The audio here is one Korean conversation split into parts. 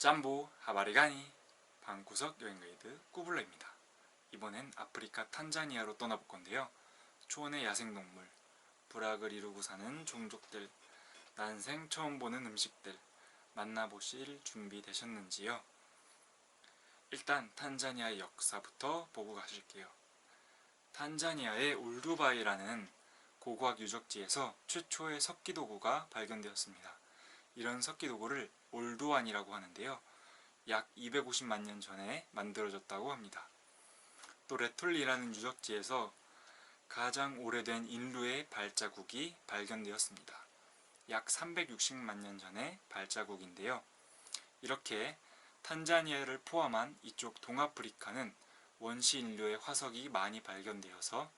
짬보 하바리가니 방구석 여행가이드 꾸블러입니다. 이번엔 아프리카 탄자니아로 떠나볼 건데요. 초원의 야생동물, 부락을 이루고 사는 종족들, 난생 처음 보는 음식들 만나보실 준비 되셨는지요? 일단 탄자니아의 역사부터 보고 가실게요. 탄자니아의 올두바이라는 고고학 유적지에서 최초의 석기도구가 발견되었습니다. 이런 석기도구를 올두완이라고 하는데요. 약 250만 년 전에 만들어졌다고 합니다. 또 레톨리라는 유적지에서 가장 오래된 인류의 발자국이 발견되었습니다. 약 360만 년 전의 발자국인데요. 이렇게 탄자니아를 포함한 이쪽 동아프리카는 원시 인류의 화석이 많이 발견되어서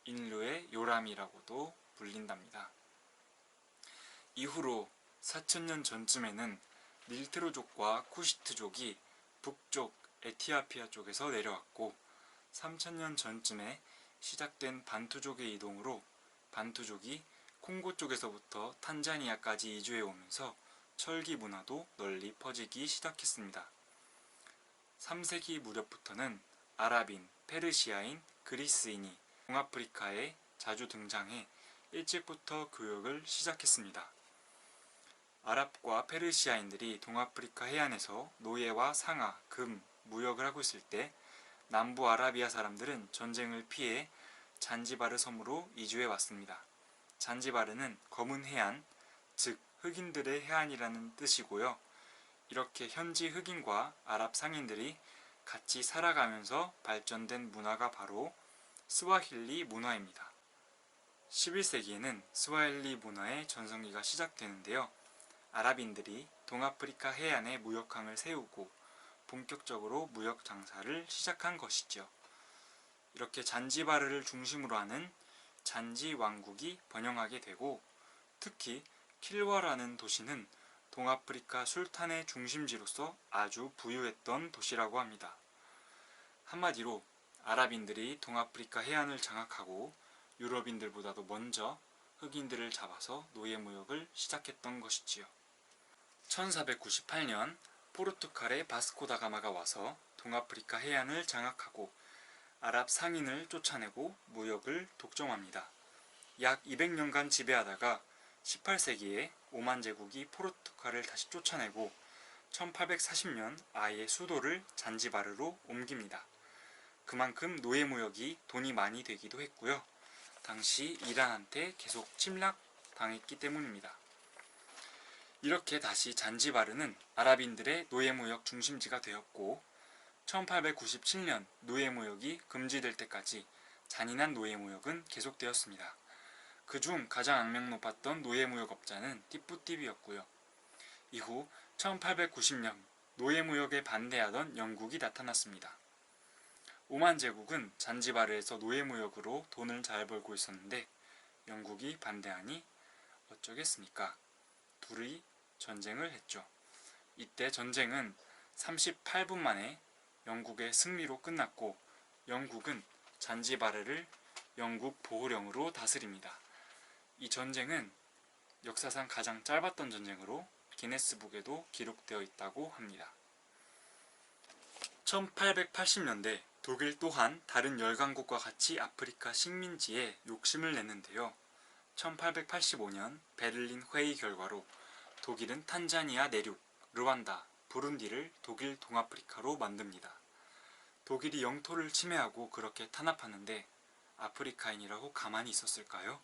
인류의 요람이라고도 불린답니다. 이후로 4000년 전쯤에는 닐트로족과 쿠시트족이 북쪽 에티오피아 쪽에서 내려왔고 3000년 전쯤에 시작된 반투족의 이동으로 반투족이 콩고 쪽에서부터 탄자니아까지 이주해 오면서 철기 문화도 널리 퍼지기 시작했습니다. 3세기 무렵부터는 아랍인, 페르시아인, 그리스인이 동아프리카에 자주 등장해 일찍부터 교역을 시작했습니다. 아랍과 페르시아인들이 동아프리카 해안에서 노예와 상아, 금, 무역을 하고 있을 때 남부 아라비아 사람들은 전쟁을 피해 잔지바르 섬으로 이주해 왔습니다. 잔지바르는 검은 해안, 즉 흑인들의 해안이라는 뜻이고요. 이렇게 현지 흑인과 아랍 상인들이 같이 살아가면서 발전된 문화가 바로 스와힐리 문화입니다. 11세기에는 스와힐리 문화의 전성기가 시작되는데요. 아랍인들이 동아프리카 해안에 무역항을 세우고 본격적으로 무역 장사를 시작한 것이죠. 이렇게 잔지바르를 중심으로 하는 잔지 왕국이 번영하게 되고 특히 킬와라는 도시는 동아프리카 술탄의 중심지로서 아주 부유했던 도시라고 합니다. 한마디로 아랍인들이 동아프리카 해안을 장악하고 유럽인들보다도 먼저 흑인들을 잡아서 노예무역을 시작했던 것이지요. 1498년 포르투갈의 바스코다가마가 와서 동아프리카 해안을 장악하고 아랍 상인을 쫓아내고 무역을 독점합니다. 약 200년간 지배하다가 18세기에 오만 제국이 포르투갈을 다시 쫓아내고 1840년 아예 수도를 잔지바르로 옮깁니다. 그만큼 노예무역이 돈이 많이 되기도 했고요. 당시 이란한테 계속 침략당했기 때문입니다. 이렇게 다시 잔지바르는 아랍인들의 노예무역 중심지가 되었고 1897년 노예무역이 금지될 때까지 잔인한 노예무역은 계속되었습니다. 그중 가장 악명 높았던 노예무역업자는 띠뿌띠비였고요. 이후 1890년 노예무역에 반대하던 영국이 나타났습니다. 오만 제국은 잔지바르에서 노예무역으로 돈을 잘 벌고 있었는데 영국이 반대하니 어쩌겠습니까? 둘이 전쟁을 했죠. 이때 전쟁은 38분 만에 영국의 승리로 끝났고 영국은 잔지바르를 영국 보호령으로 다스립니다. 이 전쟁은 역사상 가장 짧았던 전쟁으로 기네스북에도 기록되어 있다고 합니다. 1880년대 독일 또한 다른 열강국과 같이 아프리카 식민지에 욕심을 냈는데요. 1885년 베를린 회의 결과로 독일은 탄자니아 내륙, 르완다, 부룬디를 독일 동아프리카로 만듭니다. 독일이 영토를 침해하고 그렇게 탄압하는데 아프리카인이라고 가만히 있었을까요?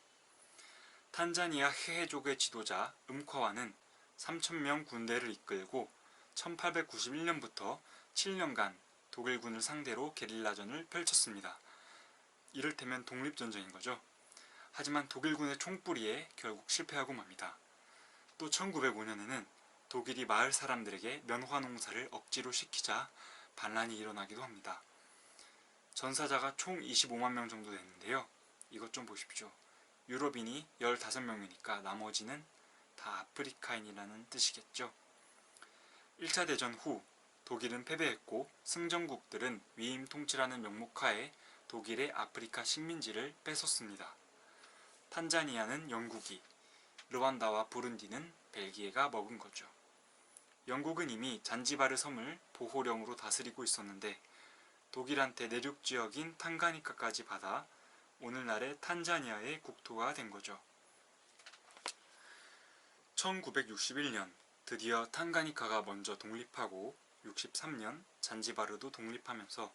탄자니아 헤헤족의 지도자 음콰와는 3,000명 군대를 이끌고 1891년부터 7년간 독일군을 상대로 게릴라전을 펼쳤습니다. 이를테면 독립전쟁인 거죠. 하지만 독일군의 총뿌리에 결국 실패하고 맙니다. 또 1905년에는 독일이 마을 사람들에게 면화 농사를 억지로 시키자 반란이 일어나기도 합니다. 전사자가 총 25만 명 정도 됐는데요. 이것 좀 보십시오. 유럽인이 15명이니까 나머지는 다 아프리카인이라는 뜻이겠죠. 1차 대전 후 독일은 패배했고 승전국들은 위임 통치라는 명목하에 독일의 아프리카 식민지를 뺏었습니다. 탄자니아는 영국이, 르완다와 부룬디는 벨기에가 먹은 거죠. 영국은 이미 잔지바르 섬을 보호령으로 다스리고 있었는데 독일한테 내륙 지역인 탕가니카까지 받아 오늘날의 탄자니아의 국토가 된 거죠. 1961년 드디어 탕가니카가 먼저 독립하고 63년 잔지바르도 독립하면서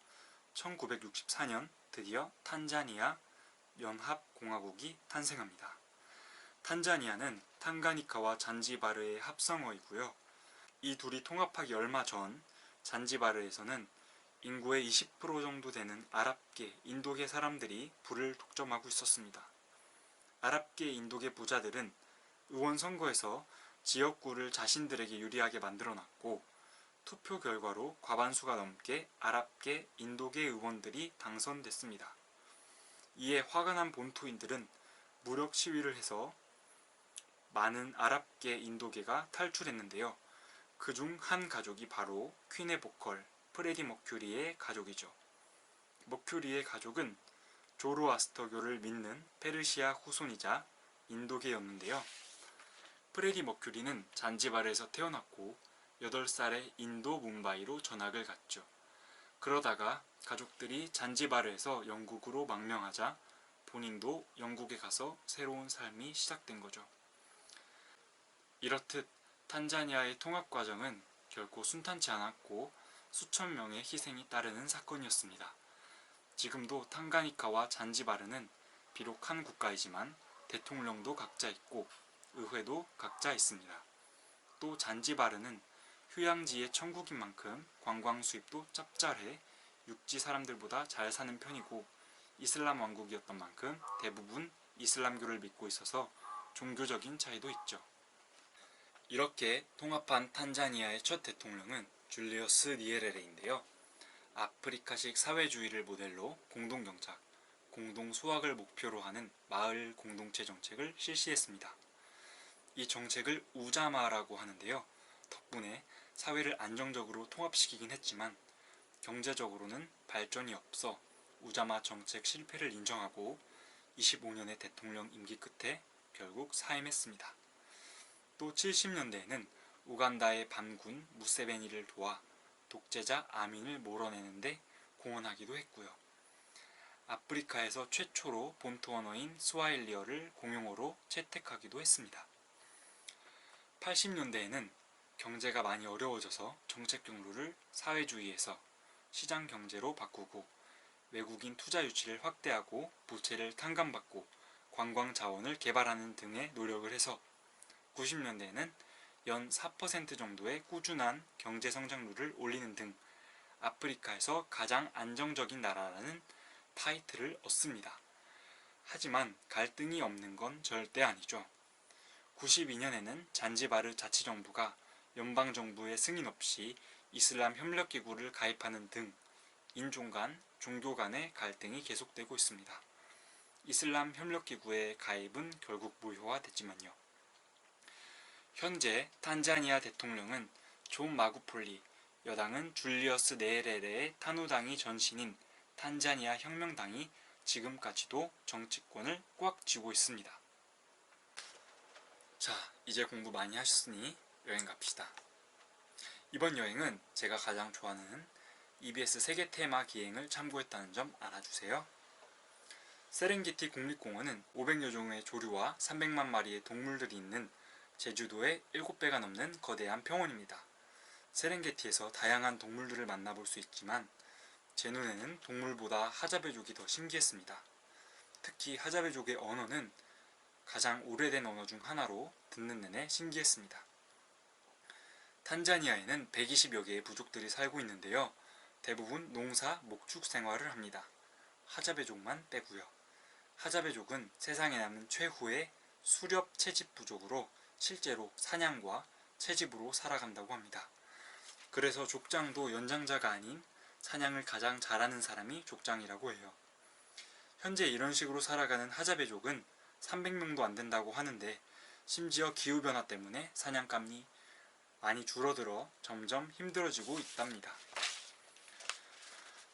1964년 드디어 탄자니아 연합공화국이 탄생합니다. 탄자니아는 탕가니카와 잔지바르의 합성어이고요. 이 둘이 통합하기 얼마 전 잔지바르에서는 인구의 20% 정도 되는 아랍계, 인도계 사람들이 부를 독점하고 있었습니다. 아랍계, 인도계 부자들은 의원 선거에서 지역구를 자신들에게 유리하게 만들어놨고 투표 결과로 과반수가 넘게 아랍계, 인도계 의원들이 당선됐습니다. 이에 화가 난 본토인들은 무력 시위를 해서 많은 아랍계, 인도계가 탈출했는데요. 그중 한 가족이 바로 퀸의 보컬 프레디 머큐리의 가족이죠. 머큐리의 가족은 조로아스터교를 믿는 페르시아 후손이자 인도계였는데요. 프레디 머큐리는 잔지바르에서 태어났고 8살에 인도 뭄바이로 전학을 갔죠. 그러다가 가족들이 잔지바르에서 영국으로 망명하자 본인도 영국에 가서 새로운 삶이 시작된 거죠. 이렇듯 탄자니아의 통합 과정은 결코 순탄치 않았고 수천 명의 희생이 따르는 사건이었습니다. 지금도 탕가니카와 잔지바르는 비록 한 국가이지만 대통령도 각자 있고 의회도 각자 있습니다. 또 잔지바르는 휴양지의 천국인 만큼 관광 수입도 짭짤해 육지 사람들보다 잘 사는 편이고 이슬람 왕국이었던 만큼 대부분 이슬람교를 믿고 있어서 종교적인 차이도 있죠. 이렇게 통합한 탄자니아의 첫 대통령은 줄리어스 니에레레인데요. 아프리카식 사회주의를 모델로 공동경작, 공동수학을 목표로 하는 마을 공동체 정책을 실시했습니다. 이 정책을 우자마라고 하는데요. 덕분에 사회를 안정적으로 통합시키긴 했지만 경제적으로는 발전이 없어 우자마 정책 실패를 인정하고 25년의 대통령 임기 끝에 결국 사임했습니다. 또 70년대에는 우간다의 반군 무세베니를 도와 독재자 아민을 몰아내는데 공헌하기도 했고요. 아프리카에서 최초로 본토 언어인 스와힐리어를 공용어로 채택하기도 했습니다. 80년대에는 경제가 많이 어려워져서 정책 경로를 사회주의에서 시장 경제로 바꾸고 외국인 투자 유치를 확대하고 부채를 탕감받고 관광 자원을 개발하는 등의 노력을 해서 90년대에는 연 4% 정도의 꾸준한 경제 성장률을 올리는 등 아프리카에서 가장 안정적인 나라라는 타이틀을 얻습니다. 하지만 갈등이 없는 건 절대 아니죠. 92년에는 잔지바르 자치정부가 연방정부의 승인 없이 이슬람 협력기구를 가입하는 등 인종 간, 종교 간의 갈등이 계속되고 있습니다. 이슬람 협력기구의 가입은 결국 무효화됐지만요. 현재 탄자니아 대통령은 존 마구폴리, 여당은 줄리어스 네레레의 타누당이 전신인 탄자니아 혁명당이 지금까지도 정치권을 꽉 쥐고 있습니다. 자, 이제 공부 많이 하셨으니 여행 갑시다. 이번 여행은 제가 가장 좋아하는 EBS 세계 테마 기행을 참고했다는 점 알아주세요. 세렝게티 국립공원은 500여 종의 조류와 300만 마리의 동물들이 있는 제주도의 7배가 넘는 거대한 평원입니다. 세렝게티에서 다양한 동물들을 만나볼 수 있지만 제 눈에는 동물보다 하자베족이 더 신기했습니다. 특히 하자베족의 언어는 가장 오래된 언어 중 하나로 듣는 내내 신기했습니다. 탄자니아에는 120여 개의 부족들이 살고 있는데요. 대부분 농사, 목축 생활을 합니다. 하자베족만 빼고요. 하자베족은 세상에 남은 최후의 수렵 채집 부족으로 실제로 사냥과 채집으로 살아간다고 합니다. 그래서 족장도 연장자가 아닌 사냥을 가장 잘하는 사람이 족장이라고 해요. 현재 이런 식으로 살아가는 하자베족은 300명도 안 된다고 하는데 심지어 기후변화 때문에 사냥감이 많이 줄어들어 점점 힘들어지고 있답니다.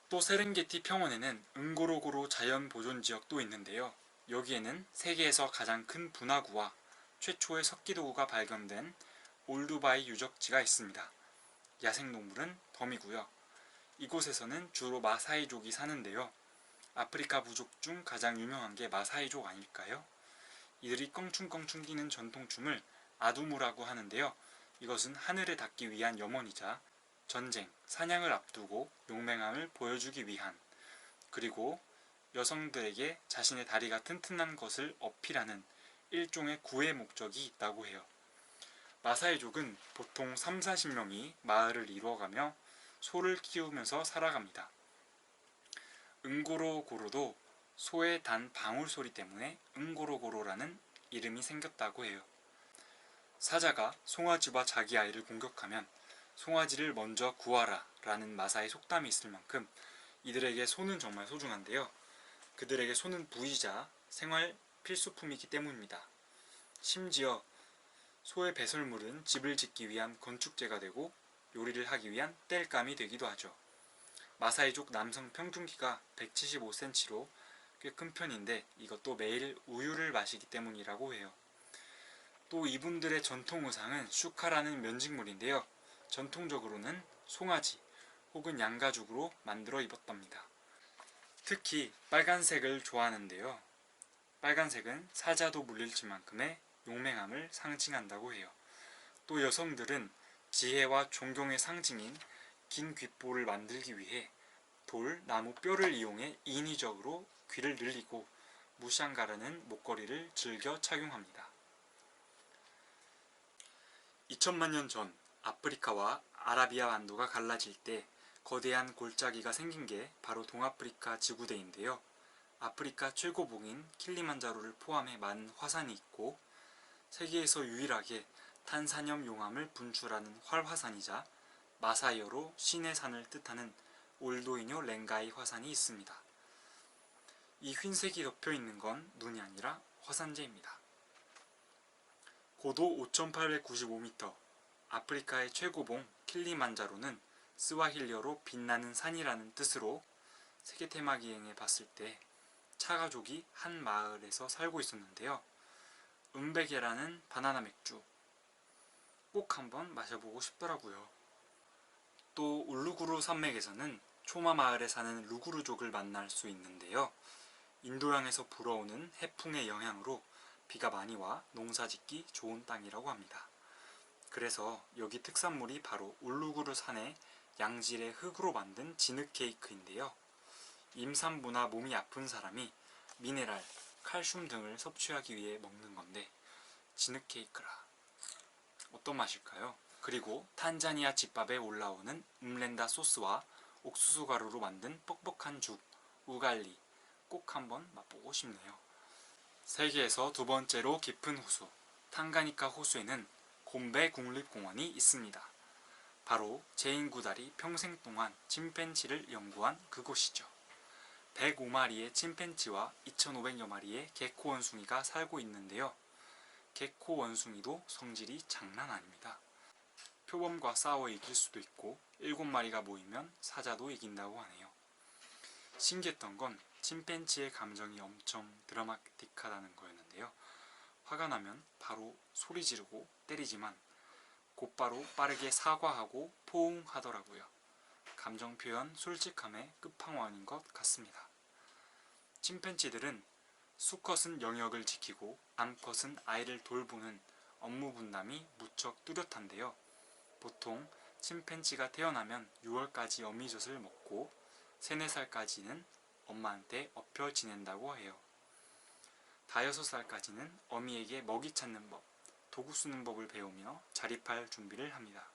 또 세렝게티 평원에는 응고로고로 자연보존지역도 있는데요. 여기에는 세계에서 가장 큰 분화구와 최초의 석기도구가 발견된 올두바이 유적지가 있습니다. 야생동물은 덤이고요. 이곳에서는 주로 마사이족이 사는데요. 아프리카 부족 중 가장 유명한 게 마사이족 아닐까요? 이들이 껑충껑충 뛰는 전통춤을 아두무라고 하는데요. 이것은 하늘에 닿기 위한 염원이자 전쟁, 사냥을 앞두고 용맹함을 보여주기 위한, 그리고 여성들에게 자신의 다리가 튼튼한 것을 어필하는 일종의 구애 목적이 있다고 해요. 마사이족은 보통 30-40명이 마을을 이루어가며 소를 키우면서 살아갑니다. 응고로고로도 소의 단 방울소리 때문에 응고로고로라는 이름이 생겼다고 해요. 사자가 송아지와 자기 아이를 공격하면 송아지를 먼저 구하라 라는 마사이 속담이 있을 만큼 이들에게 소는 정말 소중한데요. 그들에게 소는 부이자 생활 필수품이기 때문입니다. 심지어 소의 배설물은 집을 짓기 위한 건축재가 되고 요리를 하기 위한 땔감이 되기도 하죠. 마사이족 남성 평균 키가 175cm로 꽤 큰 편인데 이것도 매일 우유를 마시기 때문이라고 해요. 또 이분들의 전통 의상은 슈카라는 면직물인데요. 전통적으로는 송아지 혹은 양가죽으로 만들어 입었답니다. 특히 빨간색을 좋아하는데요. 빨간색은 사자도 물릴줄 만큼의 용맹함을 상징한다고 해요. 또 여성들은 지혜와 존경의 상징인 긴 귓볼을 만들기 위해 돌, 나무 뼈를 이용해 인위적으로 귀를 늘리고 무샹가라는 목걸이를 즐겨 착용합니다. 2000만 년 전 아프리카와 아라비아 반도가 갈라질 때 거대한 골짜기가 생긴 게 바로 동아프리카 지구대인데요. 아프리카 최고봉인 킬리만자로를 포함해 많은 화산이 있고 세계에서 유일하게 탄산염 용암을 분출하는 활화산이자 마사이어로 신의 산을 뜻하는 올도이뇨 랭가이 화산이 있습니다. 이 흰색이 덮여있는 건 눈이 아니라 화산재입니다. 고도 5895m, 아프리카의 최고봉 킬리만자로는 스와힐리어로 빛나는 산이라는 뜻으로 세계 테마기행에 봤을 때 차가족이 한 마을에서 살고 있었는데요. 은베게라는 바나나 맥주 꼭 한번 마셔보고 싶더라고요. 또 울루구루 산맥에서는 초마 마을에 사는 루구루족을 만날 수 있는데요. 인도양에서 불어오는 해풍의 영향으로 비가 많이 와 농사짓기 좋은 땅이라고 합니다. 그래서 여기 특산물이 바로 울루구루 산의 양질의 흙으로 만든 진흙 케이크인데요. 임산부나 몸이 아픈 사람이 미네랄, 칼슘 등을 섭취하기 위해 먹는 건데 진흙 케이크라. 어떤 맛일까요? 그리고 탄자니아 집밥에 올라오는 음렌다 소스와 옥수수 가루로 만든 뻑뻑한 죽, 우갈리 꼭 한번 맛보고 싶네요. 세계에서 두 번째로 깊은 호수, 탕가니카 호수에는 곰베 국립공원이 있습니다. 바로 제인구달이 평생 동안 침팬지를 연구한 그곳이죠. 105마리의 침팬지와 2500여 마리의 개코 원숭이가 살고 있는데요. 개코 원숭이도 성질이 장난 아닙니다. 표범과 싸워 이길 수도 있고 7마리가 모이면 사자도 이긴다고 하네요. 신기했던 건 침팬지의 감정이 엄청 드라마틱하다는 거였는데요. 화가 나면 바로 소리 지르고 때리지만 곧바로 빠르게 사과하고 포옹하더라고요. 감정 표현 솔직함의 끝판왕인 것 같습니다. 침팬지들은 수컷은 영역을 지키고 암컷은 아이를 돌보는 업무 분담이 무척 뚜렷한데요. 보통 침팬지가 태어나면 6월까지 어미젖을 먹고 3-4살까지는 엄마한테 엎혀 지낸다고 해요. 5-6살까지는 어미에게 먹이 찾는 법, 도구 쓰는 법을 배우며 자립할 준비를 합니다.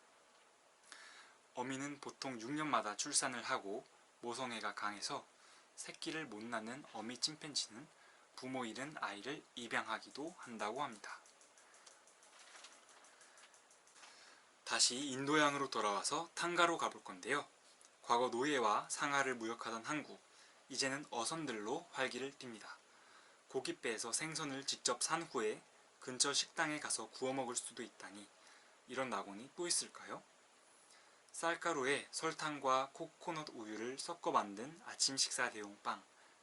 어미는 보통 6년마다 출산을 하고 모성애가 강해서 새끼를 못 낳는 어미 침팬지는 부모 잃은 아이를 입양하기도 한다고 합니다. 다시 인도양으로 돌아와서 탕가로 가볼 건데요. 과거 노예와 상하를 무역하던 항구, 이제는 어선들로 활기를 띱니다. 고깃배에서 생선을 직접 산 후에 근처 식당에 가서 구워 먹을 수도 있다니 이런 낙원이 또 있을까요? 쌀가루에 설탕과 코코넛 우유를 섞어 만든 아침 식사 대용빵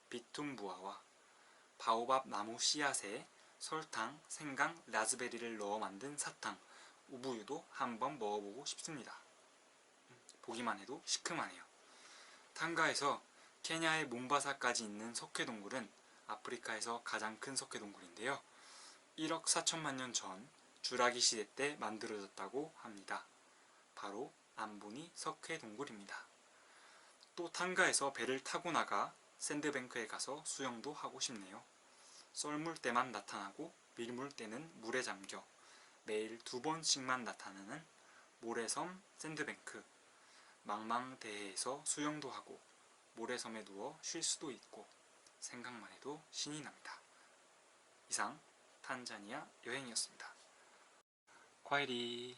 비툼부아와 바오밥 나무 씨앗에 설탕, 생강, 라즈베리를 넣어 만든 사탕 우부유도 한번 먹어보고 싶습니다. 보기만 해도 시큼하네요. 탕가에서 케냐의 몬바사까지 있는 석회동굴은 아프리카에서 가장 큰 석회동굴인데요. 1억 4천만 년 전 주라기 시대 때 만들어졌다고 합니다. 바로 암보니 석회동굴입니다. 또 탕가에서 배를 타고 나가 샌드뱅크에 가서 수영도 하고 싶네요. 썰물 때만 나타나고 밀물 때는 물에 잠겨 매일 2번씩만 나타나는 모래섬 샌드뱅크, 망망대해에서 수영도 하고 모래섬에 누워 쉴 수도 있고 생각만 해도 신이 납니다. 이상 탄자니아 여행이었습니다. 과일이